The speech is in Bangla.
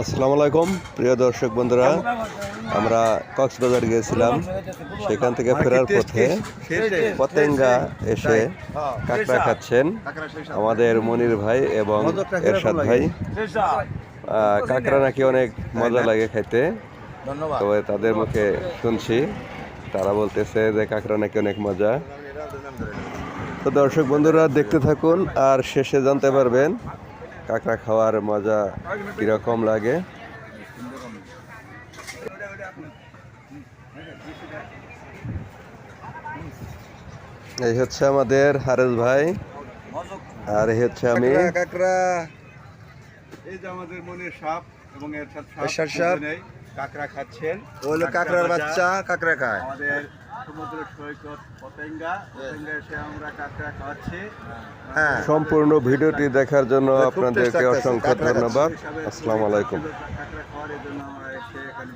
আসসালামু আলাইকুম প্রিয় দর্শক বন্ধুরা, আমরা কক্সবাজার গিয়েছিলাম। সেখান থেকে ফেরার পথে পতেঙ্গা এসে কাঁকড়া খাচ্ছেন আমাদের মনির ভাই এবং এরশাদ ভাই। কাঁকড়া নাকি অনেক মজা লাগে খাইতে, তবে তাদের মুখে শুনছি তারা বলতেছে যে কাঁকড়া নাকি অনেক মজা। তো দর্শক বন্ধুরা দেখতে থাকুন, আর শেষে জানতে পারবেন কাঁকড়া খাওয়ার মজা কিরকম লাগে। এই হচ্ছে আমাদের হারেস ভাই, আর এই হচ্ছে আমি। কাঁকড়া এই যে আমাদের মনের সাপ এবং এরশাদ সাপ কাঁকড়া খাচ্ছেন। হলো কাঁকড়ার বাচ্চা, কাঁকড়া খায়। আমাদের সমুদ্র সৈকত পতেঙ্গা এসে আমরা কাঁকড়া খাওয়াচ্ছি। হ্যাঁ, সম্পূর্ণ ভিডিওটি দেখার জন্য খুব আপনাদেরকে টেস্ট লাগতেছে, অসংখ্য কাঁকড়া ধন্যবাদ। আসসালামু আলাইকুম। কাঁকড়া খাওয়ার জন্য আমরা এসে এখানে